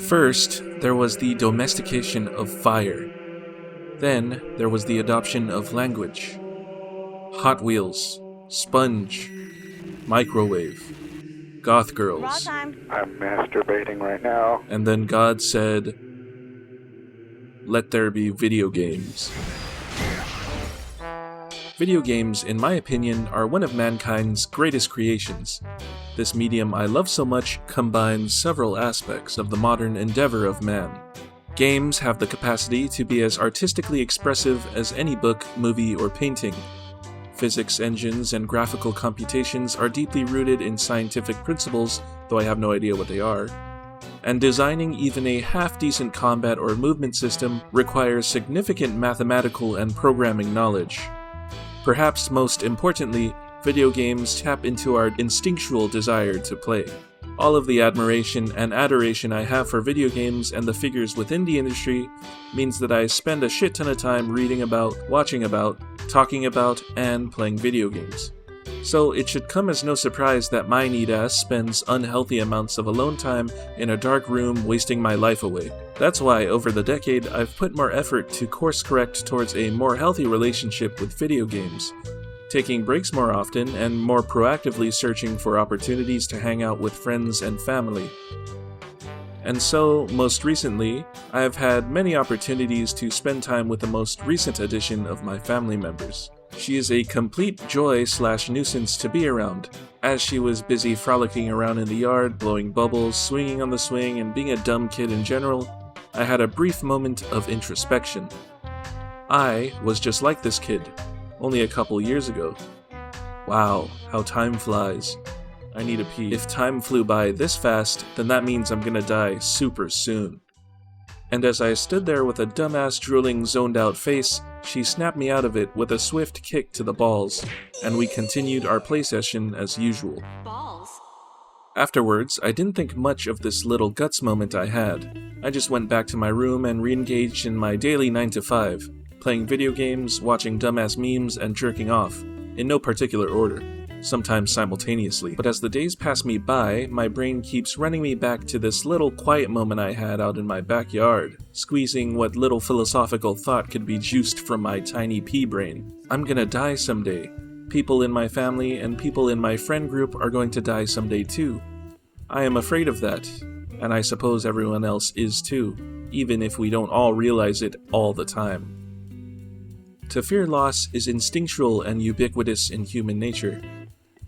First, there was the domestication of fire. Then, there was the adoption of language. Hot Wheels, Sponge, Microwave, Goth Girls. I'm masturbating right now. And then God said, "Let there be video games." Video games, in my opinion, are one of mankind's greatest creations. This medium I love so much combines several aspects of the modern endeavor of man. Games have the capacity to be as artistically expressive as any book, movie, or painting. Physics engines and graphical computations are deeply rooted in scientific principles, though I have no idea what they are. And designing even a half-decent combat or movement system requires significant mathematical and programming knowledge. Perhaps most importantly, video games tap into our instinctual desire to play. All of the admiration and adoration I have for video games and the figures within the industry means that I spend a shit ton of time reading about, watching about, talking about, and playing video games. So it should come as no surprise that my neat ass spends unhealthy amounts of alone time in a dark room wasting my life away. That's why over the decade I've put more effort to course correct towards a more healthy relationship with video games, taking breaks more often and more proactively searching for opportunities to hang out with friends and family. And so, most recently, I have had many opportunities to spend time with the most recent addition of my family members. She is a complete joy/nuisance to be around. As she was busy frolicking around in the yard, blowing bubbles, swinging on the swing, and being a dumb kid in general, I had a brief moment of introspection. I was just like this kid, only a couple years ago. Wow, how time flies. I need a pee. If time flew by this fast, then that means I'm gonna die super soon. And as I stood there with a dumbass drooling zoned out face, she snapped me out of it with a swift kick to the balls, and we continued our play session as usual. Balls. Afterwards, I didn't think much of this little guts moment I had. I just went back to my room and re-engaged in my daily 9 to 5, playing video games, watching dumbass memes, and jerking off, in no particular order, sometimes simultaneously. But as the days pass me by, my brain keeps running me back to this little quiet moment I had out in my backyard, squeezing what little philosophical thought could be juiced from my tiny pea brain. I'm gonna die someday. People in my family and people in my friend group are going to die someday too. I am afraid of that, and I suppose everyone else is too, even if we don't all realize it all the time. To fear loss is instinctual and ubiquitous in human nature.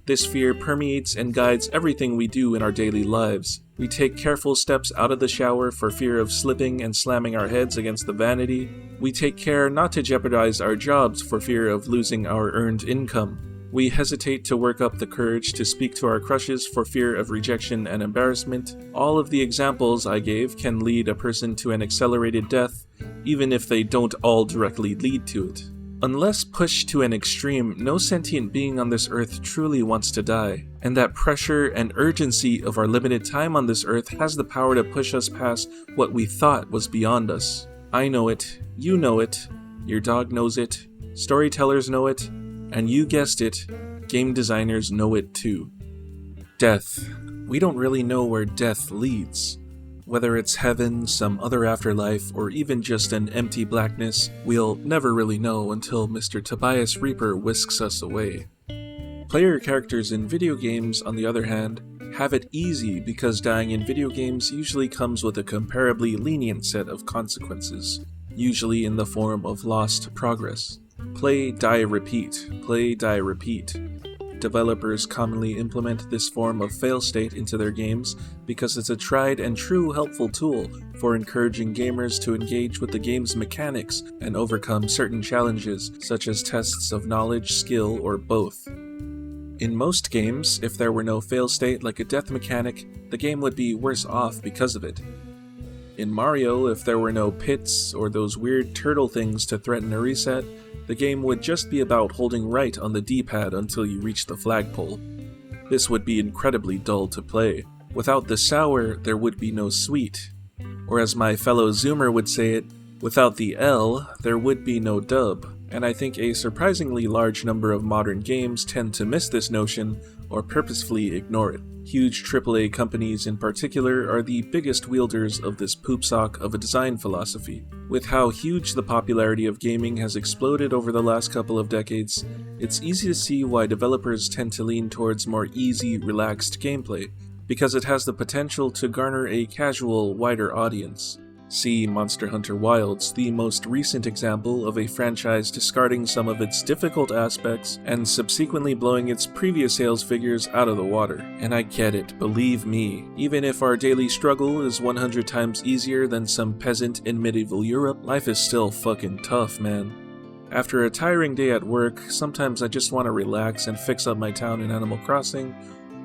This fear permeates and guides everything we do in our daily lives. We take careful steps out of the shower for fear of slipping and slamming our heads against the vanity. We take care not to jeopardize our jobs for fear of losing our earned income. We hesitate to work up the courage to speak to our crushes for fear of rejection and embarrassment. All of the examples I gave can lead a person to an accelerated death, even if they don't all directly lead to it. Unless pushed to an extreme, no sentient being on this earth truly wants to die, and that pressure and urgency of our limited time on this earth has the power to push us past what we thought was beyond us. I know it, you know it, your dog knows it, storytellers know it, and you guessed it, game designers know it too. Death. We don't really know where death leads. Whether it's heaven, some other afterlife, or even just an empty blackness, we'll never really know until Mr. Tobias Reaper whisks us away. Player characters in video games, on the other hand, have it easy because dying in video games usually comes with a comparably lenient set of consequences, usually in the form of lost progress. Play, die, repeat. Play, die, repeat. Developers commonly implement this form of fail state into their games because it's a tried and true helpful tool for encouraging gamers to engage with the game's mechanics and overcome certain challenges, such as tests of knowledge, skill, or both. In most games, if there were no fail state like a death mechanic, the game would be worse off because of it. In Mario, if there were no pits or those weird turtle things to threaten a reset, the game would just be about holding right on the D-pad until you reach the flagpole. This would be incredibly dull to play. Without the sour, there would be no sweet. Or as my fellow Zoomer would say it, without the L, there would be no dub. And I think a surprisingly large number of modern games tend to miss this notion or purposefully ignore it. Huge AAA companies in particular are the biggest wielders of this poopsock of a design philosophy. With how huge the popularity of gaming has exploded over the last couple of decades, it's easy to see why developers tend to lean towards more easy, relaxed gameplay, because it has the potential to garner a casual, wider audience. See Monster Hunter Wilds, the most recent example of a franchise discarding some of its difficult aspects and subsequently blowing its previous sales figures out of the water. And I get it, believe me. Even if our daily struggle is 100 times easier than some peasant in medieval Europe, life is still fucking tough, man. After a tiring day at work, sometimes I just want to relax and fix up my town in Animal Crossing,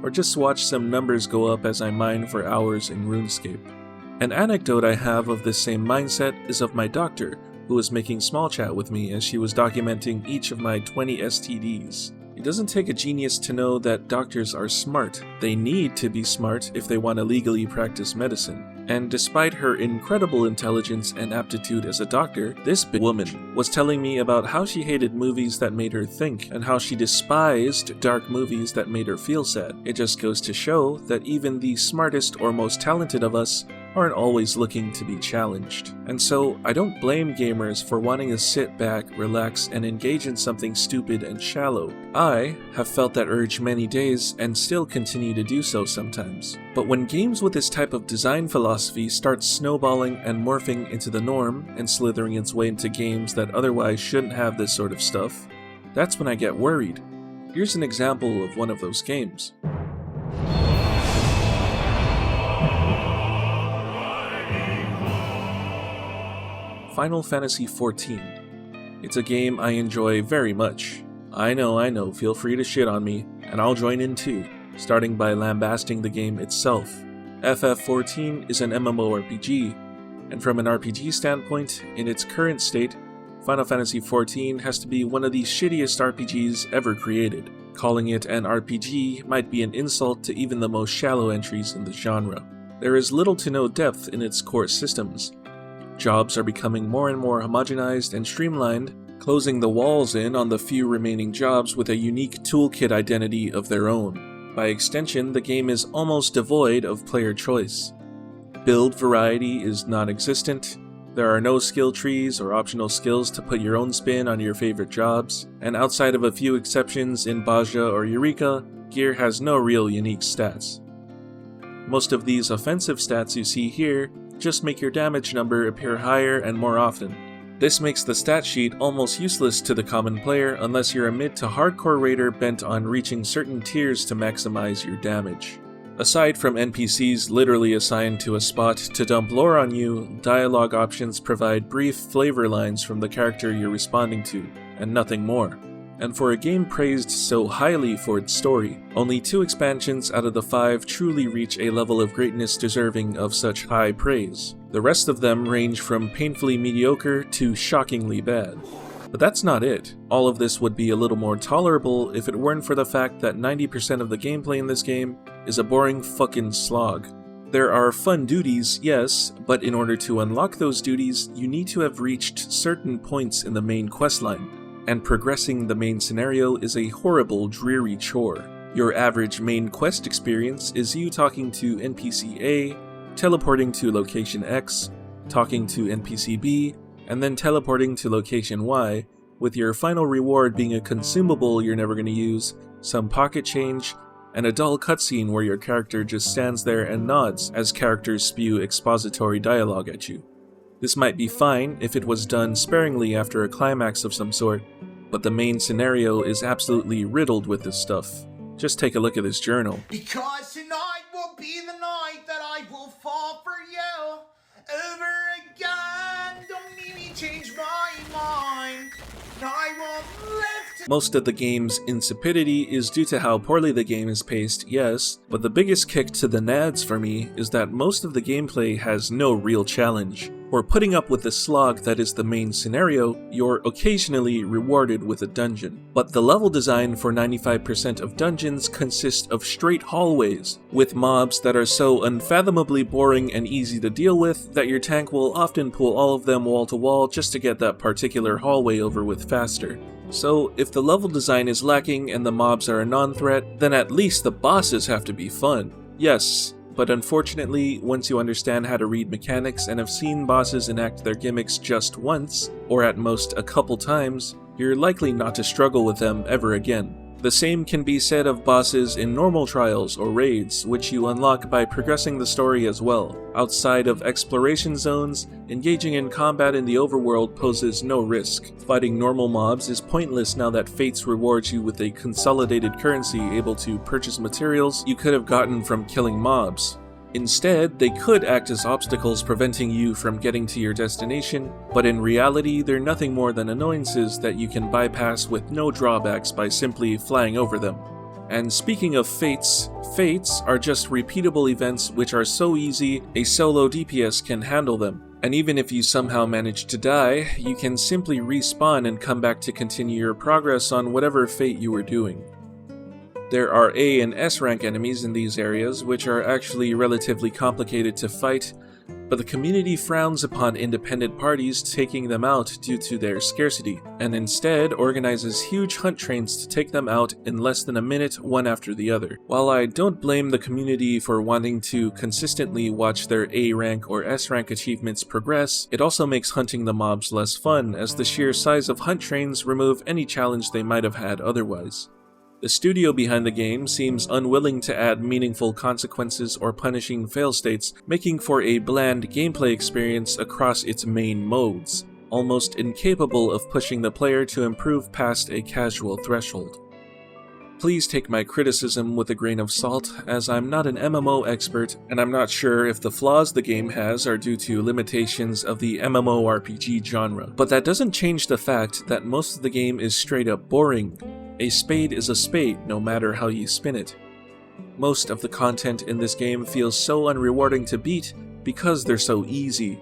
or just watch some numbers go up as I mine for hours in RuneScape. An anecdote I have of this same mindset is of my doctor, who was making small chat with me as she was documenting each of my 20 STDs. It doesn't take a genius to know that doctors are smart. They need to be smart if they want to legally practice medicine. And despite her incredible intelligence and aptitude as a doctor, this woman was telling me about how she hated movies that made her think, and how she despised dark movies that made her feel sad. It just goes to show that even the smartest or most talented of us aren't always looking to be challenged. And so, I don't blame gamers for wanting to sit back, relax, and engage in something stupid and shallow. I have felt that urge many days and still continue to do so sometimes. But when games with this type of design philosophy start snowballing and morphing into the norm and slithering its way into games that otherwise shouldn't have this sort of stuff, that's when I get worried. Here's an example of one of those games. Final Fantasy XIV. It's a game I enjoy very much. I know, feel free to shit on me, and I'll join in too, starting by lambasting the game itself. FF14 is an MMORPG, and from an RPG standpoint, in its current state, Final Fantasy XIV has to be one of the shittiest RPGs ever created. Calling it an RPG might be an insult to even the most shallow entries in the genre. There is little to no depth in its core systems. Jobs are becoming more and more homogenized and streamlined, closing the walls in on the few remaining jobs with a unique toolkit identity of their own. By extension, the game is almost devoid of player choice. Build variety is non-existent, there are no skill trees or optional skills to put your own spin on your favorite jobs, and outside of a few exceptions in Baja or Eureka, gear has no real unique stats. Most of these offensive stats you see here just make your damage number appear higher and more often. This makes the stat sheet almost useless to the common player unless you're a mid to hardcore raider bent on reaching certain tiers to maximize your damage. Aside from NPCs literally assigned to a spot to dump lore on you, dialogue options provide brief flavor lines from the character you're responding to, and nothing more. And for a game praised so highly for its story, only 2 expansions out of the 5 truly reach a level of greatness deserving of such high praise. The rest of them range from painfully mediocre to shockingly bad. But that's not it. All of this would be a little more tolerable if it weren't for the fact that 90% of the gameplay in this game is a boring fucking slog. There are fun duties, yes, but in order to unlock those duties, you need to have reached certain points in the main questline. And progressing the main scenario is a horrible, dreary chore. Your average main quest experience is you talking to NPC A, teleporting to location X, talking to NPC B, and then teleporting to location Y, with your final reward being a consumable you're never going to use, some pocket change, and a dull cutscene where your character just stands there and nods as characters spew expository dialogue at you. This might be fine if it was done sparingly after a climax of some sort, but the main scenario is absolutely riddled with this stuff. Just take a look at this journal. Because tonight will be the night that I will fall for you over again. Don't make me change my mind. I won't live to... Most of the game's insipidity is due to how poorly the game is paced, yes, but the biggest kick to the nads for me is that most of the gameplay has no real challenge. For putting up with the slog that is the main scenario, you're occasionally rewarded with a dungeon. But the level design for 95% of dungeons consists of straight hallways, with mobs that are so unfathomably boring and easy to deal with that your tank will often pull all of them wall to wall just to get that particular hallway over with faster. So, if the level design is lacking and the mobs are a non-threat, then at least the bosses have to be fun. Yes, but unfortunately, once you understand how to read mechanics and have seen bosses enact their gimmicks just once, or at most a couple times, you're likely not to struggle with them ever again. The same can be said of bosses in normal trials or raids, which you unlock by progressing the story as well. Outside of exploration zones, engaging in combat in the overworld poses no risk. Fighting normal mobs is pointless now that Fates rewards you with a consolidated currency able to purchase materials you could have gotten from killing mobs. Instead, they could act as obstacles preventing you from getting to your destination, but in reality they're nothing more than annoyances that you can bypass with no drawbacks by simply flying over them. And speaking of fates are just repeatable events which are so easy a solo DPS can handle them. And even if you somehow manage to die, you can simply respawn and come back to continue your progress on whatever fate you were doing. There are A and S rank enemies in these areas, which are actually relatively complicated to fight, but the community frowns upon independent parties taking them out due to their scarcity, and instead organizes huge hunt trains to take them out in less than a minute one after the other. While I don't blame the community for wanting to consistently watch their A rank or S rank achievements progress, it also makes hunting the mobs less fun, as the sheer size of hunt trains remove any challenge they might have had otherwise. The studio behind the game seems unwilling to add meaningful consequences or punishing fail states, making for a bland gameplay experience across its main modes, almost incapable of pushing the player to improve past a casual threshold. Please take my criticism with a grain of salt, as I'm not an MMO expert, and I'm not sure if the flaws the game has are due to limitations of the MMORPG genre. But that doesn't change the fact that most of the game is straight up boring. A spade is a spade, no matter how you spin it. Most of the content in this game feels so unrewarding to beat because they're so easy.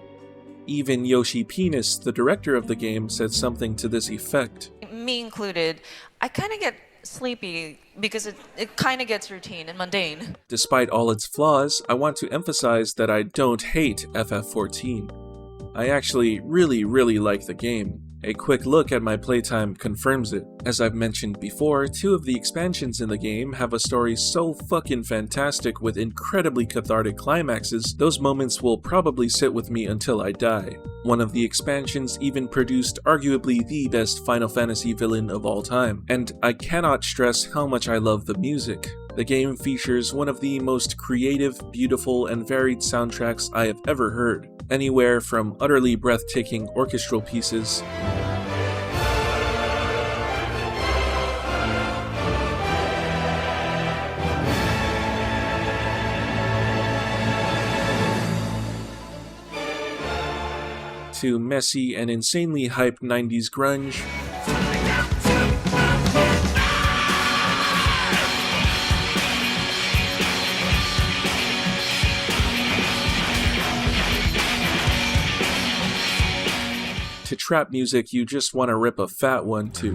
Even Yoshi Penis, the director of the game, said something to this effect. Me included, I kind of get sleepy because it kind of gets routine and mundane. Despite all its flaws, I want to emphasize that I don't hate FF14. I actually really like the game. A quick look at my playtime confirms it. As I've mentioned before, 2 of the expansions in the game have a story so fucking fantastic with incredibly cathartic climaxes, those moments will probably sit with me until I die. One of the expansions even produced arguably the best Final Fantasy villain of all time, and I cannot stress how much I love the music. The game features one of the most creative, beautiful, and varied soundtracks I have ever heard. Anywhere from utterly breathtaking orchestral pieces to messy and insanely hyped 90s grunge, to trap music you just want to rip a fat one to.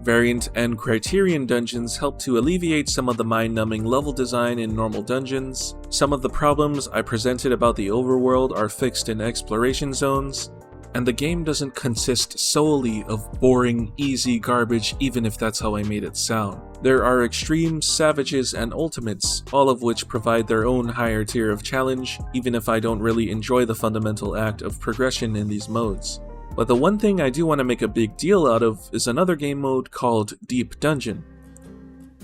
Variant and Criterion dungeons help to alleviate some of the mind-numbing level design in normal dungeons. Some of the problems I presented about the overworld are fixed in exploration zones, and the game doesn't consist solely of boring, easy garbage, even if that's how I made it sound. There are extremes, savages, and ultimates, all of which provide their own higher tier of challenge, even if I don't really enjoy the fundamental act of progression in these modes. But the one thing I do want to make a big deal out of is another game mode called Deep Dungeon.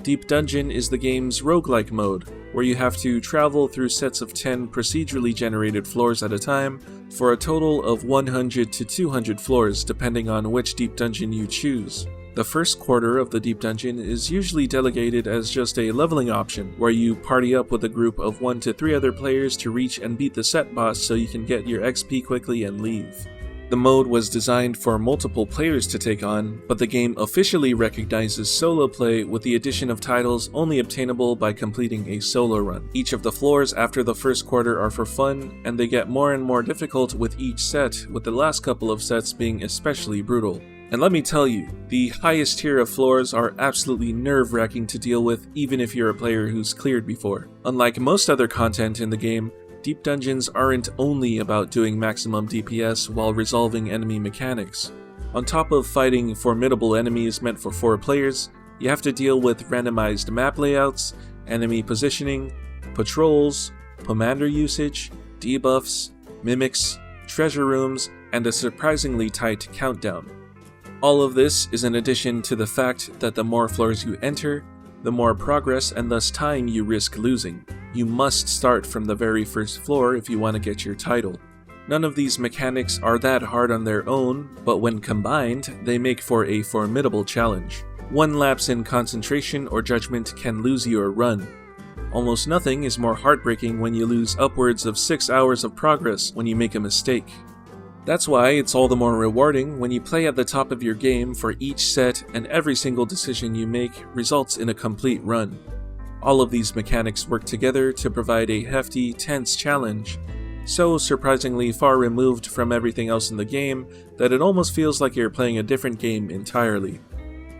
Deep Dungeon is the game's roguelike mode, where you have to travel through sets of 10 procedurally generated floors at a time, for a total of 100 to 200 floors depending on which Deep Dungeon you choose. The first quarter of the Deep Dungeon is usually delegated as just a leveling option, where you party up with a group of 1 to 3 other players to reach and beat the set boss so you can get your XP quickly and leave. The mode was designed for multiple players to take on, but the game officially recognizes solo play with the addition of titles only obtainable by completing a solo run. Each of the floors after the first quarter are for fun, and they get more and more difficult with each set, with the last couple of sets being especially brutal. And let me tell you, the highest tier of floors are absolutely nerve-wracking to deal with even if you're a player who's cleared before. Unlike most other content in the game, deep dungeons aren't only about doing maximum DPS while resolving enemy mechanics. On top of fighting formidable enemies meant for 4 players, you have to deal with randomized map layouts, enemy positioning, patrols, commander usage, debuffs, mimics, treasure rooms, and a surprisingly tight countdown. All of this is in addition to the fact that the more floors you enter, the more progress and thus time you risk losing. You must start from the very first floor if you want to get your title. None of these mechanics are that hard on their own, but when combined, they make for a formidable challenge. One lapse in concentration or judgment can lose you a run. Almost nothing is more heartbreaking when you lose upwards of 6 hours of progress when you make a mistake. That's why it's all the more rewarding when you play at the top of your game for each set and every single decision you make results in a complete run. All of these mechanics work together to provide a hefty, tense challenge, so surprisingly far removed from everything else in the game that it almost feels like you're playing a different game entirely.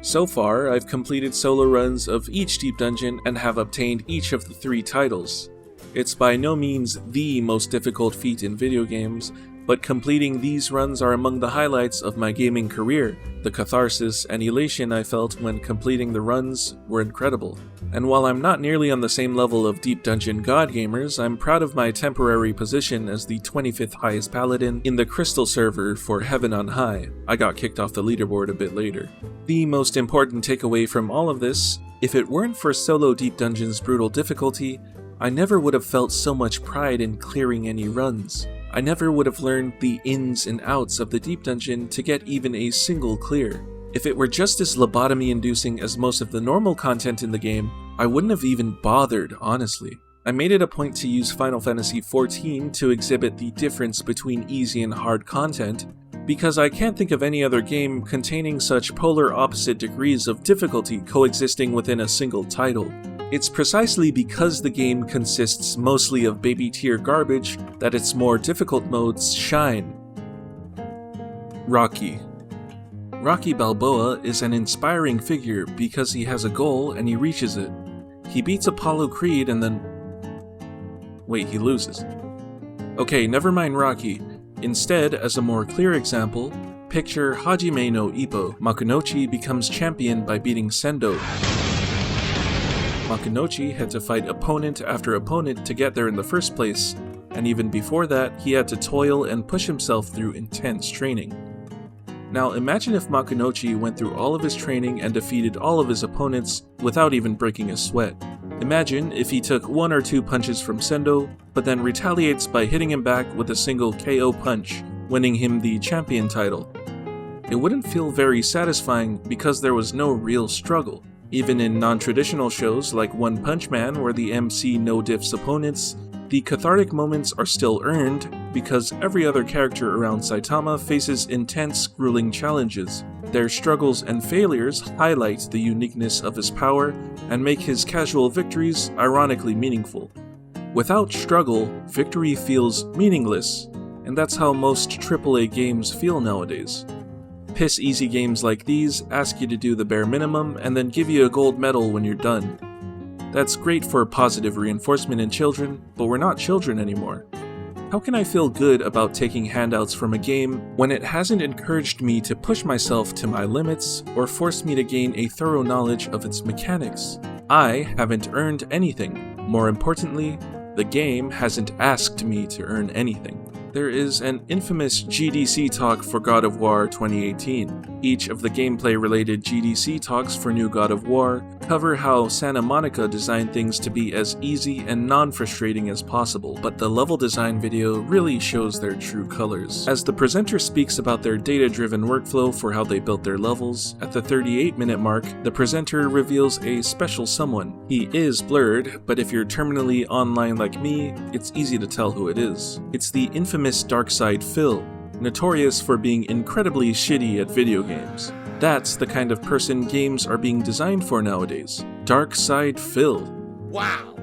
So far, I've completed solo runs of each deep dungeon and have obtained each of the 3 titles. It's by no means the most difficult feat in video games, but completing these runs are among the highlights of my gaming career. The catharsis and elation I felt when completing the runs were incredible. And while I'm not nearly on the same level of Deep Dungeon god gamers, I'm proud of my temporary position as the 25th highest paladin in the Crystal server for Heaven on High. I got kicked off the leaderboard a bit later. The most important takeaway from all of this, if it weren't for solo Deep Dungeon's brutal difficulty, I never would have felt so much pride in clearing any runs. I never would have learned the ins and outs of the deep dungeon to get even a single clear. If it were just as lobotomy-inducing as most of the normal content in the game, I wouldn't have even bothered, honestly. I made it a point to use Final Fantasy XIV to exhibit the difference between easy and hard content, because I can't think of any other game containing such polar opposite degrees of difficulty coexisting within a single title. It's precisely because the game consists mostly of baby-tier garbage that its more difficult modes shine. Rocky. Rocky Balboa is an inspiring figure because he has a goal and he reaches it. He beats Apollo Creed and then... Wait, he loses. Okay, never mind Rocky. Instead, as a more clear example, picture Hajime no Ippo. Makunochi becomes champion by beating Sendo. Makunochi had to fight opponent after opponent to get there in the first place, and even before that, he had to toil and push himself through intense training. Now imagine if Makunochi went through all of his training and defeated all of his opponents without even breaking a sweat. Imagine if he took 1 or 2 punches from Sendo, but then retaliates by hitting him back with a single KO punch, winning him the champion title. It wouldn't feel very satisfying because there was no real struggle. Even in non-traditional shows like One Punch Man where the MC no-diffs opponents, the cathartic moments are still earned because every other character around Saitama faces intense, grueling challenges. Their struggles and failures highlight the uniqueness of his power and make his casual victories ironically meaningful. Without struggle, victory feels meaningless, and that's how most AAA games feel nowadays. Piss-easy games like these ask you to do the bare minimum and then give you a gold medal when you're done. That's great for positive reinforcement in children, but we're not children anymore. How can I feel good about taking handouts from a game when it hasn't encouraged me to push myself to my limits or forced me to gain a thorough knowledge of its mechanics? I haven't earned anything. More importantly, the game hasn't asked me to earn anything. There is an infamous GDC talk for God of War 2018. Each of the gameplay-related GDC talks for New God of War cover how Santa Monica designed things to be as easy and non-frustrating as possible, but the level design video really shows their true colors. As the presenter speaks about their data-driven workflow for how they built their levels, at the 38-minute mark, the presenter reveals a special someone. He is blurred, but if you're terminally online like me, it's easy to tell who it is. It's the infamous Darkside Phil. notorious for being incredibly shitty at video games. That's the kind of person games are being designed for nowadays. Dark side Phil. Wow.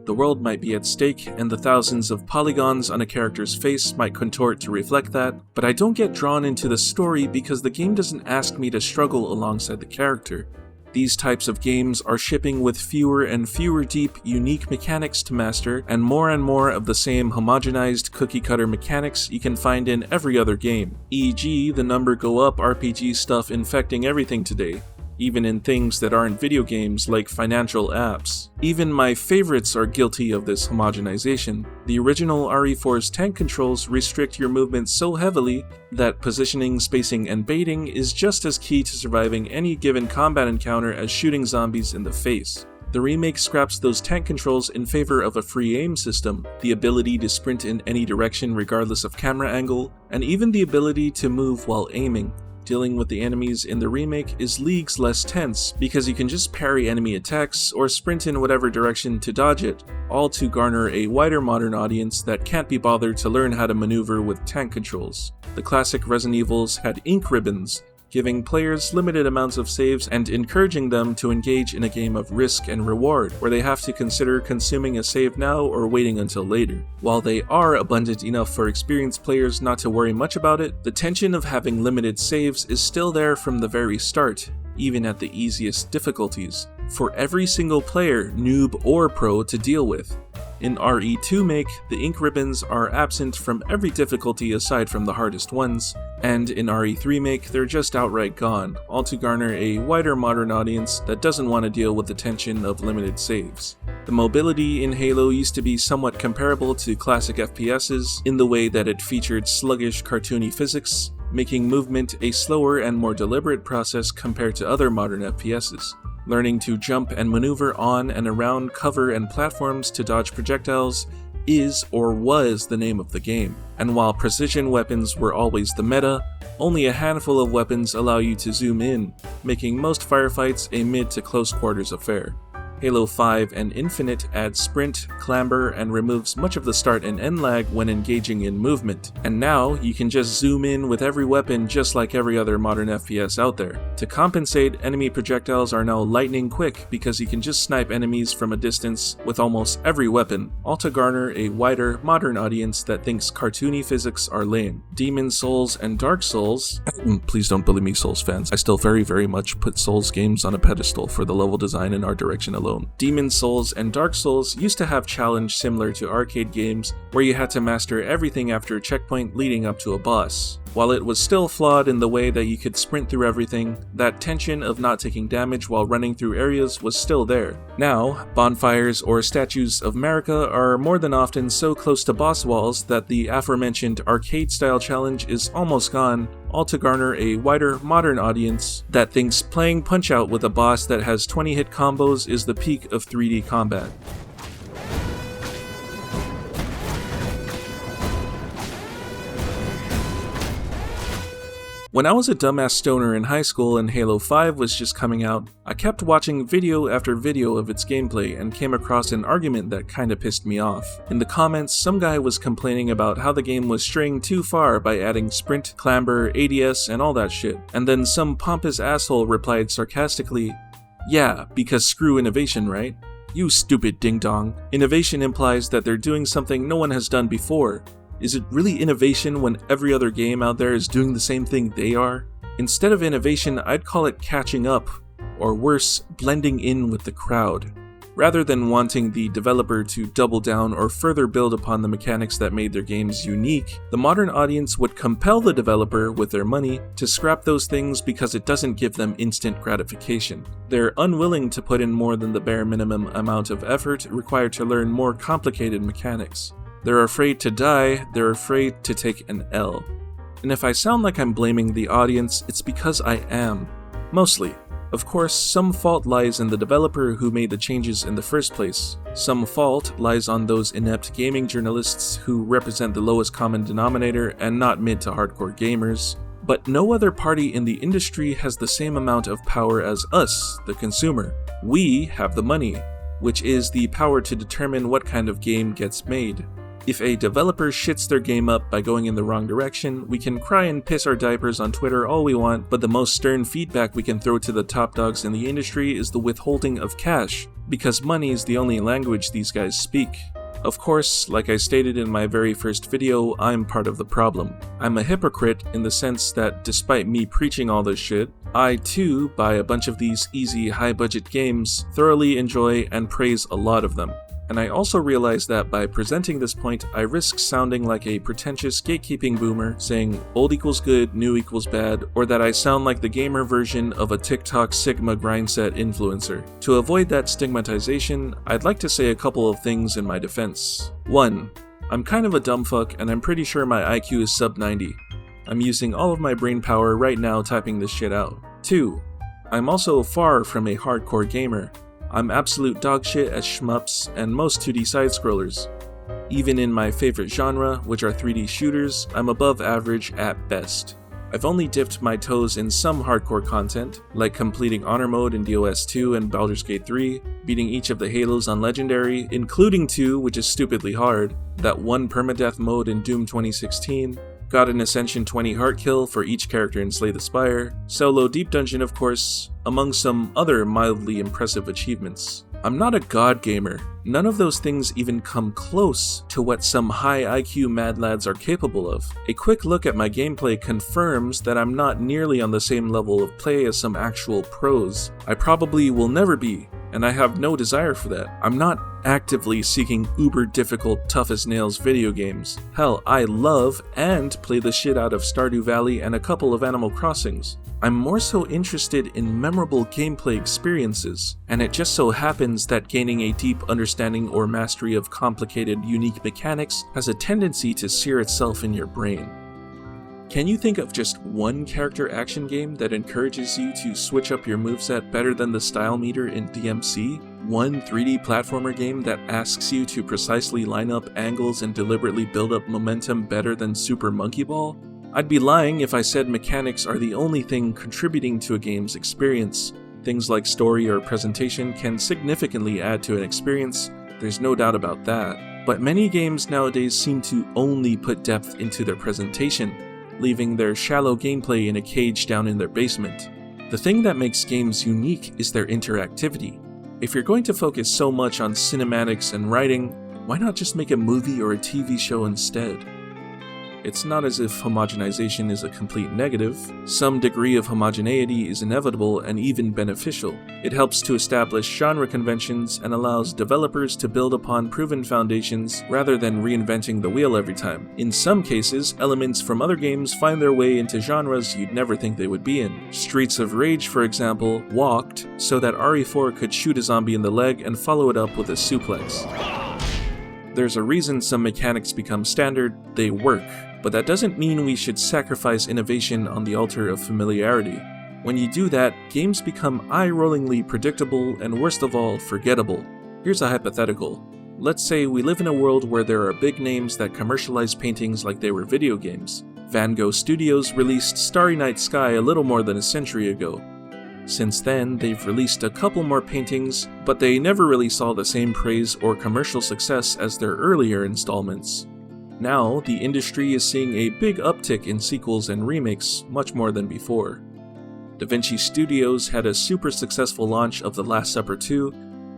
The world might be at stake, and the thousands of polygons on a character's face might contort to reflect that, but I don't get drawn into the story because the game doesn't ask me to struggle alongside the character. These types of games are shipping with fewer and fewer deep, unique mechanics to master, and more of the same homogenized cookie-cutter mechanics you can find in every other game, e.g. the number go up RPG stuff infecting everything today. Even in things that aren't video games like financial apps. Even my favorites are guilty of this homogenization. The original RE4's tank controls restrict your movement so heavily that positioning, spacing, and baiting is just as key to surviving any given combat encounter as shooting zombies in the face. The remake scraps those tank controls in favor of a free aim system, the ability to sprint in any direction regardless of camera angle, and even the ability to move while aiming. Dealing with the enemies in the remake is leagues less tense because you can just parry enemy attacks or sprint in whatever direction to dodge it, all to garner a wider modern audience that can't be bothered to learn how to maneuver with tank controls. The classic Resident Evils had ink ribbons, giving players limited amounts of saves and encouraging them to engage in a game of risk and reward, where they have to consider consuming a save now or waiting until later. While they are abundant enough for experienced players not to worry much about it, the tension of having limited saves is still there from the very start, even at the easiest difficulties, for every single player, noob or pro, to deal with. In RE2 Make, the ink ribbons are absent from every difficulty aside from the hardest ones, and in RE3 Make, they're just outright gone, all to garner a wider modern audience that doesn't want to deal with the tension of limited saves. The mobility in Halo used to be somewhat comparable to classic FPS's in the way that it featured sluggish, cartoony physics, making movement a slower and more deliberate process compared to other modern FPS's. Learning to jump and maneuver on and around cover and platforms to dodge projectiles is or was the name of the game. And while precision weapons were always the meta, only a handful of weapons allow you to zoom in, making most firefights a mid to close quarters affair. Halo 5 and Infinite adds sprint, clamber, and removes much of the start and end lag when engaging in movement. And now, you can just zoom in with every weapon just like every other modern FPS out there. To compensate, enemy projectiles are now lightning quick because you can just snipe enemies from a distance with almost every weapon, all to garner a wider, modern audience that thinks cartoony physics are lame. Demon's Souls and Dark Souls, please don't bully me Souls fans, I still very much put Souls games on a pedestal for the level design and art direction alone. Demon's Souls and Dark Souls used to have challenge similar to arcade games where you had to master everything after a checkpoint leading up to a boss. While it was still flawed in the way that you could sprint through everything, that tension of not taking damage while running through areas was still there. Now, bonfires or statues of America are more than often so close to boss walls that the aforementioned arcade-style challenge is almost gone, all to garner a wider, modern audience that thinks playing Punch-Out with a boss that has 20 hit combos is the peak of 3D combat. When I was a dumbass stoner in high school and Halo 5 was just coming out, I kept watching video after video of its gameplay and came across an argument that kinda pissed me off. In the comments, some guy was complaining about how the game was straying too far by adding sprint, clamber, ADS, and all that shit. And then some pompous asshole replied sarcastically, "Yeah, because screw innovation, right? You stupid ding-dong. Innovation implies that they're doing something no one has done before. Is it really innovation when every other game out there is doing the same thing they are? Instead of innovation, I'd call it catching up, or worse, blending in with the crowd. Rather than wanting the developer to double down or further build upon the mechanics that made their games unique, the modern audience would compel the developer, with their money, to scrap those things because it doesn't give them instant gratification. They're unwilling to put in more than the bare minimum amount of effort required to learn more complicated mechanics. They're afraid to die, they're afraid to take an L. And if I sound like I'm blaming the audience, it's because I am. Mostly. Of course, some fault lies in the developer who made the changes in the first place. Some fault lies on those inept gaming journalists who represent the lowest common denominator and not mid to hardcore gamers. But no other party in the industry has the same amount of power as us, the consumer. We have the money, which is the power to determine what kind of game gets made. If a developer shits their game up by going in the wrong direction, we can cry and piss our diapers on Twitter all we want, but the most stern feedback we can throw to the top dogs in the industry is the withholding of cash, because money is the only language these guys speak. Of course, like I stated in my very first video, I'm part of the problem. I'm a hypocrite in the sense that despite me preaching all this shit, I too buy a bunch of these easy, high-budget games, thoroughly enjoy and praise a lot of them. And I also realize that by presenting this point, I risk sounding like a pretentious gatekeeping boomer saying old equals good, new equals bad, or that I sound like the gamer version of a TikTok Sigma grindset influencer. To avoid that stigmatization, I'd like to say a couple of things in my defense. 1. I'm kind of a dumb fuck and I'm pretty sure my IQ is sub 90. I'm using all of my brain power right now typing this shit out. 2. I'm also far from a hardcore gamer. I'm absolute dog shit at shmups and most 2D side-scrollers. Even in my favorite genre, which are 3D shooters, I'm above average at best. I've only dipped my toes in some hardcore content, like completing Honor Mode in DOS 2 and Baldur's Gate 3, beating each of the Halos on Legendary, including 2, which is stupidly hard, that one permadeath mode in Doom 2016, got an Ascension 20 heart kill for each character in Slay the Spire, solo Deep Dungeon of course, among some other mildly impressive achievements. I'm not a god gamer. None of those things even come close to what some high IQ mad lads are capable of. A quick look at my gameplay confirms that I'm not nearly on the same level of play as some actual pros. I probably will never be, and I have no desire for that. I'm not actively seeking uber difficult tough as nails video games. Hell, I love and play the shit out of Stardew Valley and a couple of Animal Crossings. I'm more so interested in memorable gameplay experiences, and it just so happens that gaining a deep understanding or mastery of complicated, unique mechanics has a tendency to sear itself in your brain. Can you think of just one character action game that encourages you to switch up your moveset better than the style meter in DMC? One 3D platformer game that asks you to precisely line up angles and deliberately build up momentum better than Super Monkey Ball? I'd be lying if I said mechanics are the only thing contributing to a game's experience. Things like story or presentation can significantly add to an experience, there's no doubt about that. But many games nowadays seem to only put depth into their presentation, leaving their shallow gameplay in a cage down in their basement. The thing that makes games unique is their interactivity. If you're going to focus so much on cinematics and writing, why not just make a movie or a TV show instead? It's not as if homogenization is a complete negative. Some degree of homogeneity is inevitable and even beneficial. It helps to establish genre conventions and allows developers to build upon proven foundations rather than reinventing the wheel every time. In some cases, elements from other games find their way into genres you'd never think they would be in. Streets of Rage, for example, walked so that RE4 could shoot a zombie in the leg and follow it up with a suplex. There's a reason some mechanics become standard, they work. But that doesn't mean we should sacrifice innovation on the altar of familiarity. When you do that, games become eye-rollingly predictable and worst of all, forgettable. Here's a hypothetical. Let's say we live in a world where there are big names that commercialize paintings like they were video games. Van Gogh Studios released Starry Night Sky a little more than a century ago. Since then, they've released a couple more paintings, but they never really saw the same praise or commercial success as their earlier installments. Now, the industry is seeing a big uptick in sequels and remakes, much more than before. Da Vinci Studios had a super successful launch of The Last Supper 2,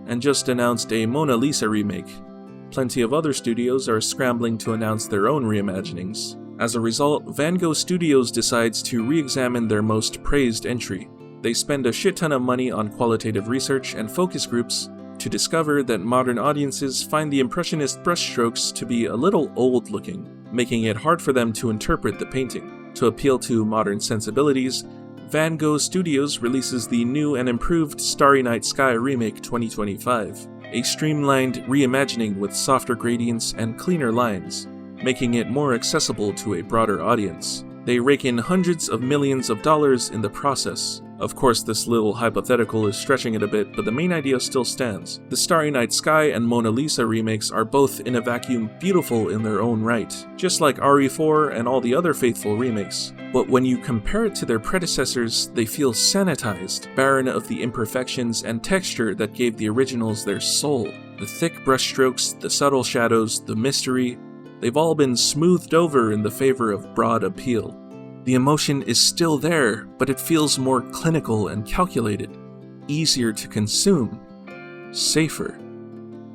and just announced a Mona Lisa remake. Plenty of other studios are scrambling to announce their own reimaginings. As a result, Van Gogh Studios decides to re-examine their most praised entry. They spend a shit ton of money on qualitative research and focus groups to discover that modern audiences find the Impressionist brushstrokes to be a little old-looking, making it hard for them to interpret the painting. To appeal to modern sensibilities, Van Gogh Studios releases the new and improved Starry Night Sky Remake 2025, a streamlined reimagining with softer gradients and cleaner lines, making it more accessible to a broader audience. They rake in hundreds of millions of dollars in the process. Of course, this little hypothetical is stretching it a bit, but the main idea still stands. The Starry Night Sky and Mona Lisa remakes are both in a vacuum beautiful in their own right, just like RE4 and all the other faithful remakes. But when you compare it to their predecessors, they feel sanitized, barren of the imperfections and texture that gave the originals their soul. The thick brushstrokes, the subtle shadows, the mystery, They've all been smoothed over in the favor of broad appeal. The emotion is still there, but it feels more clinical and calculated, easier to consume, safer.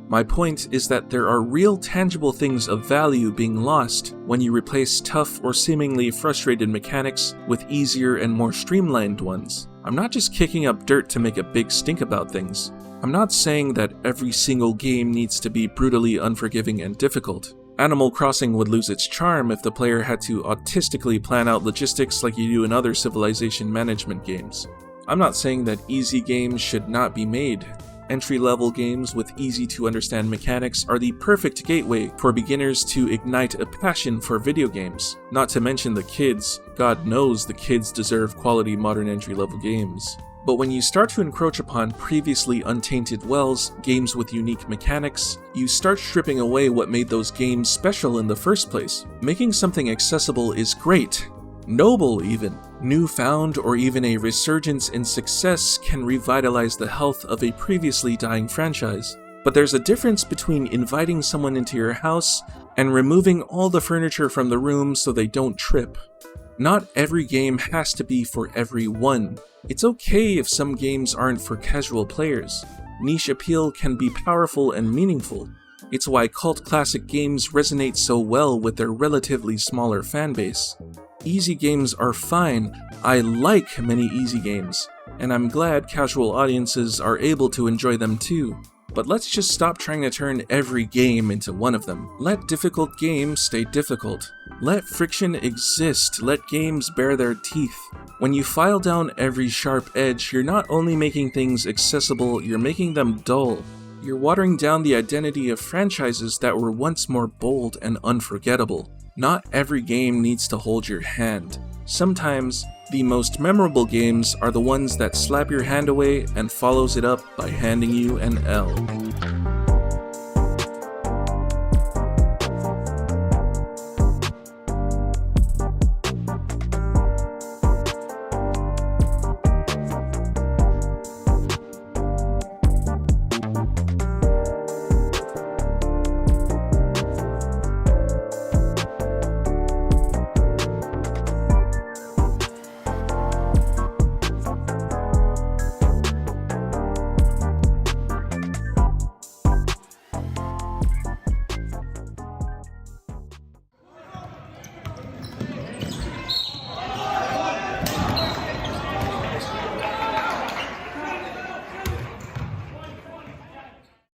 My point is that there are real tangible things of value being lost when you replace tough or seemingly frustrated mechanics with easier and more streamlined ones. I'm not just kicking up dirt to make a big stink about things. I'm not saying that every single game needs to be brutally unforgiving and difficult. Animal Crossing would lose its charm if the player had to autistically plan out logistics like you do in other civilization management games. I'm not saying that easy games should not be made. Entry-level games with easy-to-understand mechanics are the perfect gateway for beginners to ignite a passion for video games. Not to mention the kids. God knows the kids deserve quality modern entry-level games. But when you start to encroach upon previously untainted wells, games with unique mechanics, you start stripping away what made those games special in the first place. Making something accessible is great. Noble even. Newfound or even a resurgence in success can revitalize the health of a previously dying franchise. But there's a difference between inviting someone into your house and removing all the furniture from the room so they don't trip. Not every game has to be for everyone. It's okay if some games aren't for casual players. Niche appeal can be powerful and meaningful. It's why cult classic games resonate so well with their relatively smaller fanbase. Easy games are fine. I like many easy games, and I'm glad casual audiences are able to enjoy them too. But let's just stop trying to turn every game into one of them. Let difficult games stay difficult. Let friction exist. Let games bare their teeth. When you file down every sharp edge, you're not only making things accessible, you're making them dull. You're watering down the identity of franchises that were once more bold and unforgettable. Not every game needs to hold your hand. Sometimes, the most memorable games are the ones that slap your hand away and follows it up by handing you an L.